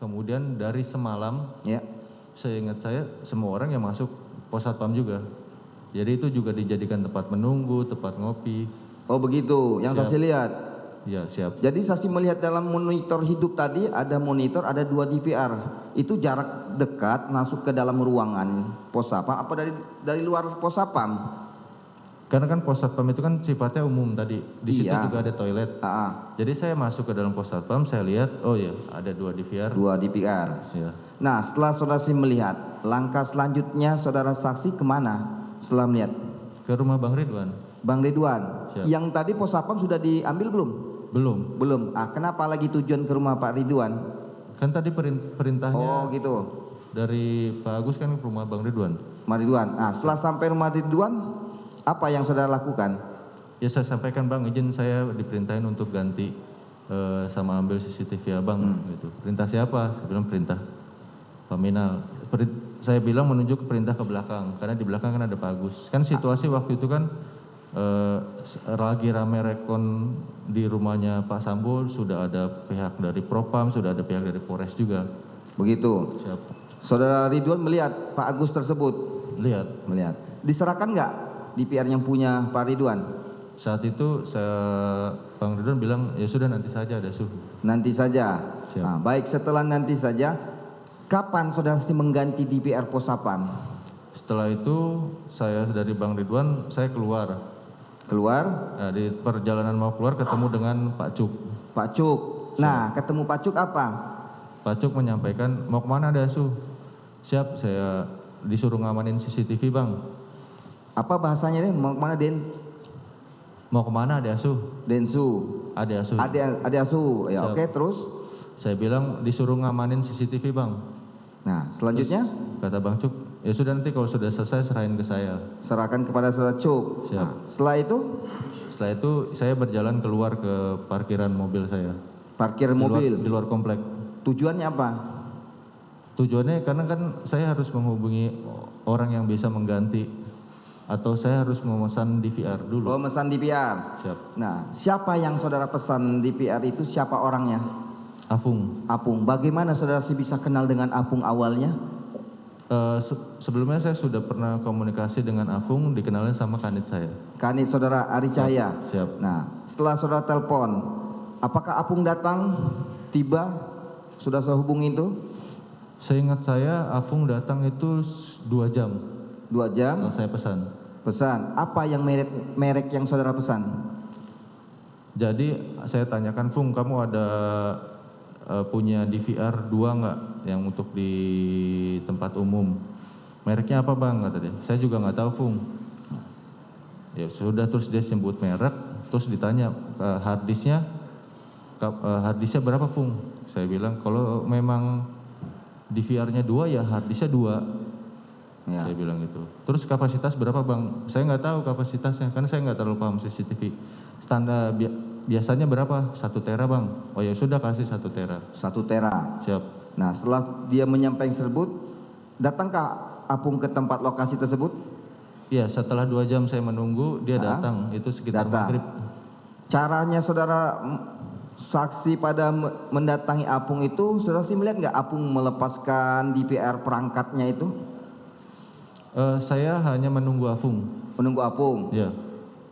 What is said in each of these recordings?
kemudian dari semalam, Ya. seingat saya semua orang yang masuk pos satpam juga. Jadi itu juga dijadikan tempat menunggu, tempat ngopi. Oh begitu, yang Siap. saksi lihat. Ya, siap. Jadi saksi melihat dalam monitor hidup tadi ada monitor, ada 2 DVR. Itu jarak dekat masuk ke dalam ruangan pos satpam apa dari luar pos satpam? Karena kan pos satpam itu kan sifatnya umum tadi. Di situ Iya. juga ada toilet. Jadi saya masuk ke dalam pos satpam, saya lihat, oh ya, ada 2 DVR. 2 DVR. Ya. Nah, setelah saudara saksi melihat, langkah selanjutnya saudara saksi kemana setelah melihat? Ke rumah Bang Ridwan. Bang Ridwan, Siap. yang tadi pos satpam sudah diambil belum? Belum. Belum. Kenapa lagi tujuan ke rumah Pak Ridwan? Kan tadi perintahnya. Oh gitu. Dari Pak Agus kan ke rumah Bang Ridwan. Bang Ridwan. Setelah sampai rumah Ridwan, apa yang saudara lakukan? Ya saya sampaikan, Bang, izin saya diperintahin untuk ganti sama ambil CCTV abang gitu. Perintah siapa? Saya bilang perintah Paminal. Saya bilang menunjuk perintah ke belakang karena di belakang kan ada Pak Agus. Kan situasi waktu itu kan lagi rame rekon di rumahnya Pak Sambo, sudah ada pihak dari Propam, sudah ada pihak dari Polres juga. Begitu. Siap. Saudara Ridwan melihat Pak Agus tersebut? Lihat. Melihat. Diserahkan nggak DVR yang punya Pak Ridwan? Saat itu Bang Ridwan bilang ya sudah nanti saja ada suhu. Nanti saja. Siap. Baik, setelah nanti saja, kapan saudara saksi mengganti DVR pos satpam? Setelah itu saya dari Bang Ridwan saya keluar. Nah, di perjalanan mau keluar ketemu dengan Pak Cuk. Pak Cuk. Nah, ketemu Pak Cuk apa? Pak Cuk menyampaikan mau kemana Dasu? Siap, saya disuruh ngamanin CCTV, Bang. Apa bahasanya deh? Mau kemana Mau kemana Dasu? Densu. Asu. Ade Asu. Ya, oke, terus? Saya bilang disuruh ngamanin CCTV, Bang. Nah, selanjutnya? Terus, kata Bang Cuk, ya sudah nanti kalau sudah selesai serahin ke saya. Serahkan kepada saudara Cuk. Siap. Setelah itu? Setelah itu saya berjalan keluar ke parkiran mobil saya. Parkir mobil? Di luar komplek. Tujuannya apa? Tujuannya karena kan saya harus menghubungi orang yang bisa mengganti atau saya harus memesan DVR dulu. Oh, memesan DVR. Siap. Nah, siapa yang saudara pesan DVR itu, siapa orangnya? Afung. Apung. Bagaimana saudara sih bisa kenal dengan Apung awalnya? Sebelumnya saya sudah pernah komunikasi dengan Afung, dikenalin sama kanit saya. Kanit saudara Ari Cahaya. Siap. Nah, setelah saudara telepon, apakah Apung datang, tiba, sudah saya hubungi itu? Seingat saya Afung datang itu 2 jam. 2 jam? Kalau saya pesan. Pesan. Apa yang merek yang saudara pesan? Jadi saya tanyakan, Fung, kamu ada punya DVR 2 nggak yang untuk di tempat umum? Mereknya apa, Bang? Kata dia. Saya juga nggak tahu, Fung. Ya sudah, terus dia sebut merek, terus ditanya harddisknya berapa, Fung? Saya bilang kalau memang DVR-nya 2 ya harddisknya 2. Ya. Saya bilang gitu. Terus kapasitas berapa, Bang? Saya nggak tahu kapasitasnya karena saya nggak terlalu paham CCTV. Standar biasanya berapa? 1 tera, Bang. Oh ya sudah, kasih 1 tera. 1 tera. Siap. Nah, setelah dia menyampaikan tersebut, datangkah Apung ke tempat lokasi tersebut? Iya, setelah 2 jam saya menunggu, dia datang. Itu sekitar maghrib. Caranya saudara saksi pada mendatangi Apung itu, saudara sih melihat nggak Apung melepaskan DVR perangkatnya itu? Saya hanya menunggu Afung. Menunggu Apung? Ya.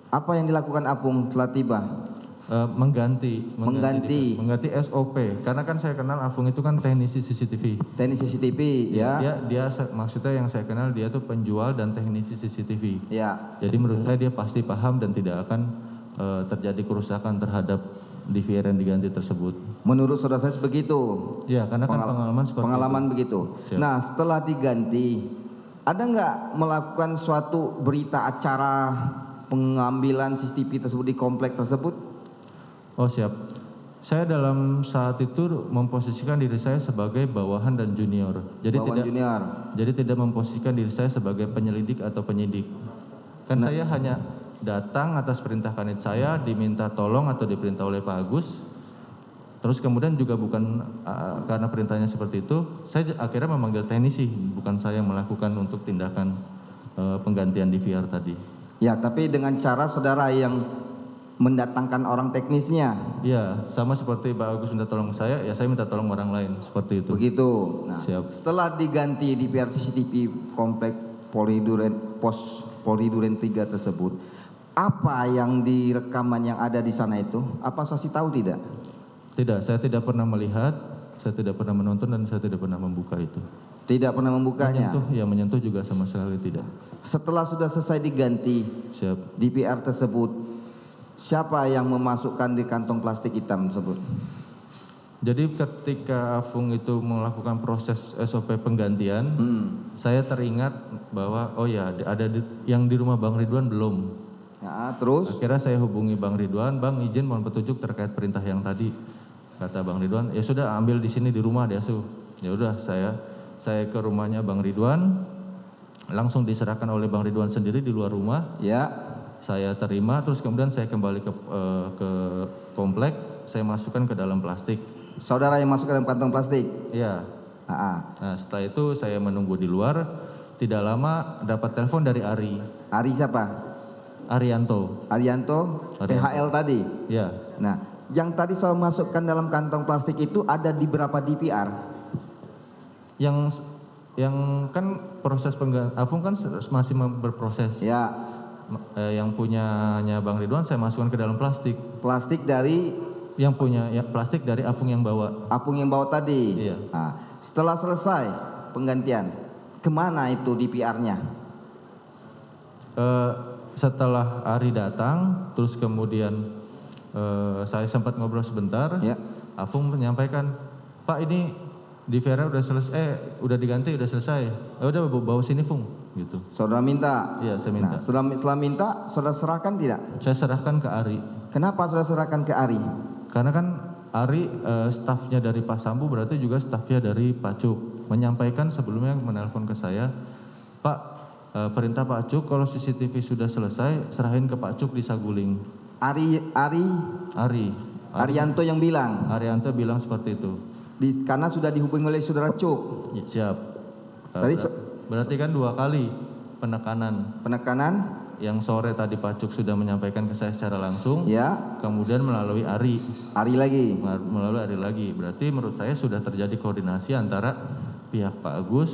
Apa yang dilakukan Apung setelah tiba? Mengganti SOP, karena kan saya kenal Afung itu kan teknisi CCTV. Teknisi CCTV, ya. Dia maksudnya yang saya kenal dia tuh penjual dan teknisi CCTV. Ya. Jadi menurut saya dia pasti paham dan tidak akan terjadi kerusakan terhadap DVR yang diganti tersebut. Menurut saudara saya begitu. Ya, karena kan pengalaman seperti pengalaman itu. Begitu. Siap. Nah, setelah diganti, ada nggak melakukan suatu berita acara pengambilan CCTV tersebut di komplek tersebut? Oh siap. Saya dalam saat itu memposisikan diri saya sebagai bawahan dan junior. Jadi tidak memposisikan diri saya sebagai penyelidik atau penyidik. Kan saya hanya datang atas perintah kanit saya, diminta tolong atau diperintah oleh Pak Agus. Terus kemudian juga bukan karena perintahnya seperti itu, saya akhirnya memanggil teknisi, bukan saya yang melakukan untuk tindakan penggantian DVR tadi. Ya, tapi dengan cara saudara yang mendatangkan orang teknisnya. Ya, sama seperti Pak Agus minta tolong saya, ya saya minta tolong orang lain, seperti itu. Begitu. Nah, Siap. setelah diganti DVR CCTV komplek Polri Duren Pos Polri Duren 3 tersebut, apa yang di rekaman yang ada di sana itu? Apa saksi tahu tidak? Tidak, saya tidak pernah melihat, saya tidak pernah menonton, dan saya tidak pernah membuka itu. Tidak pernah membukanya. Menyentuh juga sama sekali tidak. Setelah sudah selesai diganti Siap. DVR tersebut, siapa yang memasukkan di kantong plastik hitam tersebut? Jadi ketika Afung itu melakukan proses SOP penggantian, saya teringat bahwa oh ya ada yang di rumah Bang Ridwan belum. Ya, terus? Akhirnya saya hubungi Bang Ridwan, Bang izin mohon petunjuk terkait perintah yang tadi. Kata Bang Ridwan, ya sudah ambil di sini di rumah deh Su. Ya udah saya ke rumahnya Bang Ridwan, langsung diserahkan oleh Bang Ridwan sendiri di luar rumah. Ya. Saya terima, terus kemudian saya kembali ke komplek, saya masukkan ke dalam plastik. Saudara yang masuk ke dalam kantong plastik? Iya. Ah. Nah setelah itu saya menunggu di luar, tidak lama dapat telepon dari Ari. Ari siapa? Arianto. PHL tadi? Iya. Nah, yang tadi saya masukkan dalam kantong plastik itu ada di berapa DVR? Yang kan proses Afung kan masih berproses. Ya. Yang punyanya Bang Ridwan saya masukkan ke dalam plastik. Plastik dari? Yang punya plastik dari Afung yang bawa. Afung yang bawa tadi? Iya. Nah, setelah selesai penggantian, kemana itu DVR-nya? Setelah Ari datang, terus kemudian saya sempat ngobrol sebentar. Ya. Afung menyampaikan, Pak ini DVR udah selesai, udah diganti, udah selesai. Udah bawa sini Fung. Gitu. Saudara minta? Iya, saya minta. Nah, setelah minta, saudara serahkan tidak? Saya serahkan ke Ari. Kenapa saudara serahkan ke Ari? Karena kan Ari stafnya dari Pak Sambu, berarti juga stafnya dari Pak Cuk. Menyampaikan sebelumnya menelpon ke saya, Pak perintah Pak Cuk kalau CCTV sudah selesai, serahin ke Pak Cuk di Saguling. Arianto yang bilang? Arianto bilang seperti itu. Karena sudah dihubungi oleh saudara Cuk? Ya, siap. Berarti kan 2 kali penekanan. Yang sore tadi Pak Cuk sudah menyampaikan ke saya secara langsung. Ya. Kemudian melalui Ari. Melalui Ari lagi. Berarti menurut saya sudah terjadi koordinasi antara pihak Pak Agus.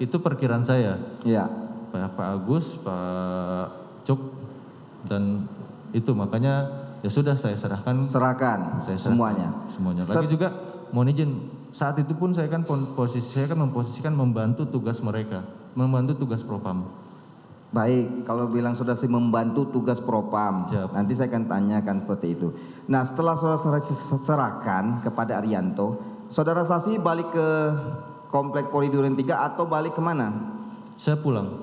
Itu perkiraan saya. Ya. Pak Agus, Pak Cuk, dan itu makanya ya sudah saya serahkan. Semuanya. Lagi juga mohon izin. Saat itu pun saya kan memposisikan membantu tugas mereka, membantu tugas Propam. Baik, kalau bilang saudara sih membantu tugas Propam, nanti saya akan tanyakan seperti itu. Nah, setelah saudara serahkan kepada Arianto, saudara saksi balik ke komplek Polri Duren 3 atau balik kemana? Saya pulang.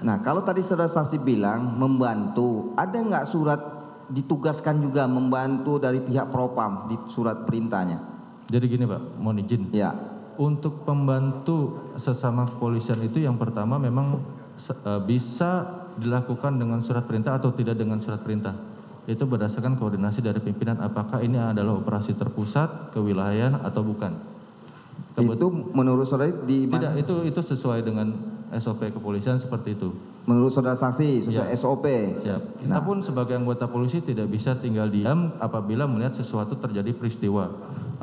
Nah, kalau tadi saudara saksi bilang membantu, ada nggak surat ditugaskan juga membantu dari pihak Propam di surat perintahnya? Jadi gini Pak, mohon izin. Ya. Untuk pembantu sesama kepolisian itu yang pertama memang bisa dilakukan dengan surat perintah atau tidak dengan surat perintah. Itu berdasarkan koordinasi dari pimpinan apakah ini adalah operasi terpusat, kewilayahan atau bukan. Itu menurut saudara di mana? Tidak, itu sesuai dengan SOP kepolisian seperti itu. Menurut saudara saksi sesuai SOP. Siap. Kita pun sebagai anggota polisi tidak bisa tinggal diam apabila melihat sesuatu terjadi peristiwa.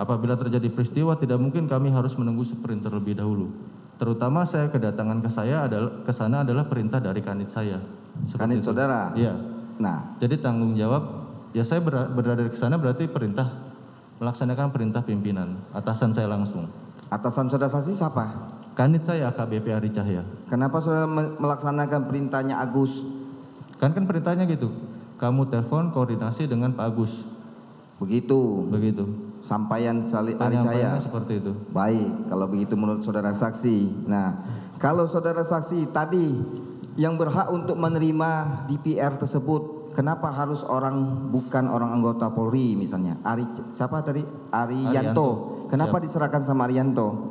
Apabila terjadi peristiwa tidak mungkin kami harus menunggu sprint terlebih dahulu. Terutama saya kedatangan ke sana adalah perintah dari kanit saya. Kanit saudara? Iya. Nah, jadi tanggung jawab ya saya berada ke sana berarti melaksanakan perintah pimpinan, atasan saya langsung. Atasan saudara saksi siapa? Kanit saya AKBP Ari Cahya. Kenapa saudara melaksanakan perintahnya Agus? Kan perintahnya gitu. Kamu telepon koordinasi dengan Pak Agus. Begitu. Sampaian Ari Cahya. Seperti itu. Baik, kalau begitu menurut saudara saksi. Nah, kalau saudara saksi tadi yang berhak untuk menerima DVR tersebut, kenapa harus bukan orang anggota Polri misalnya? Arianto. Kenapa diserahkan sama Arianto?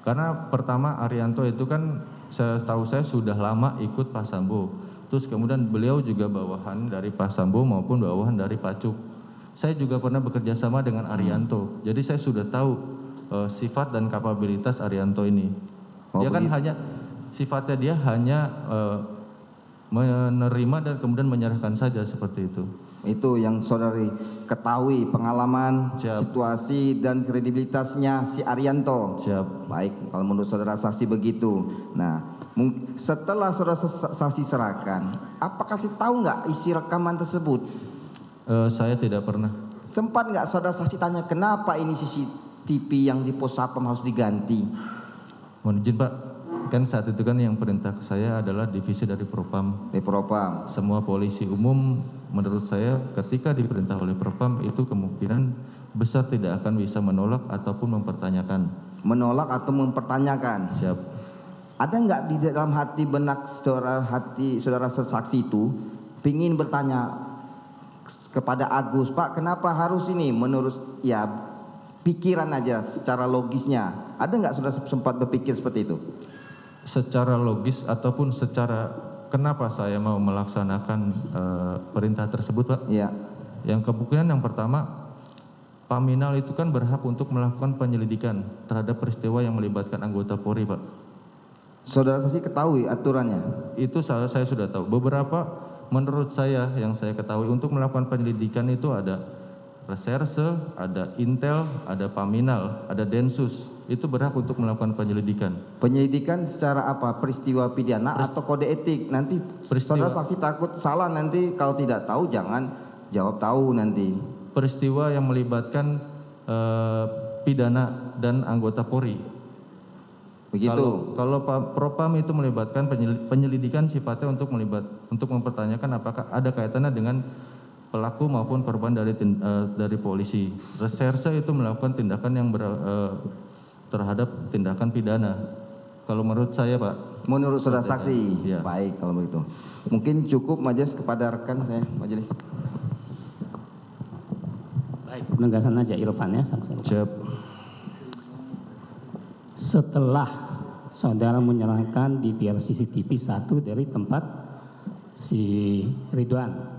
Karena pertama Arianto itu kan setahu saya sudah lama ikut Pak Sambo. Terus kemudian beliau juga bawahan dari Pak Sambo maupun bawahan dari Pak Cuk. Saya juga pernah bekerja sama dengan Arianto. Jadi saya sudah tahu sifat dan kapabilitas Arianto ini. Dia kan hanya sifatnya dia hanya menerima dan kemudian menyerahkan saja seperti itu. Itu yang saudari ketahui, pengalaman, Siap. situasi dan kredibilitasnya si Arianto. Siap. Baik, kalau menurut saudara saksi begitu. Nah, setelah saudara saksi serahkan, apakah saksi tahu nggak isi rekaman tersebut? Saya tidak pernah. Sempat nggak saudara saksi tanya kenapa ini CCTV yang di pos Sapam harus diganti? Mohon izin Pak, kan saat itu kan yang perintah ke saya adalah divisi dari Propam. Di Propam. Semua polisi umum menurut saya ketika diperintah oleh Propam itu kemungkinan besar tidak akan bisa menolak ataupun mempertanyakan. Menolak atau mempertanyakan. Siap. Ada nggak di dalam hati benak saudara saksi itu pingin bertanya kepada Agus, Pak, kenapa harus ini? Menurut ya pikiran aja secara logisnya. Ada nggak saudara sempat berpikir seperti itu? Secara logis ataupun secara kenapa saya mau melaksanakan perintah tersebut, Pak? Iya. Yang kemungkinan yang pertama, Paminal itu kan berhak untuk melakukan penyelidikan terhadap peristiwa yang melibatkan anggota Polri, Pak. Saudara saksi ketahui aturannya? Itu saya sudah tahu. Beberapa menurut saya yang saya ketahui untuk melakukan penyelidikan itu ada reserse, ada intel, ada Paminal, ada Densus. Itu berhak untuk melakukan penyelidikan. Penyelidikan secara apa? Peristiwa pidana atau kode etik? Nanti saudara saksi takut salah, nanti kalau tidak tahu jangan jawab tahu nanti. Peristiwa yang melibatkan pidana dan anggota Polri. Begitu. Kalau Propam itu melibatkan penyelidikan sifatnya untuk mempertanyakan apakah ada kaitannya dengan pelaku maupun korban dari polisi. Reserse itu melakukan tindakan yang terhadap tindakan pidana. Kalau menurut saya, Pak. Menurut saudara saksi. Ya. Baik kalau begitu. Mungkin cukup majelis kepada rekan saya majelis. Baik, penegasan aja Irfan ya, saksi. Siap. Setelah saudara menyerahkan DVR CCTV 1 dari tempat si Ridwan,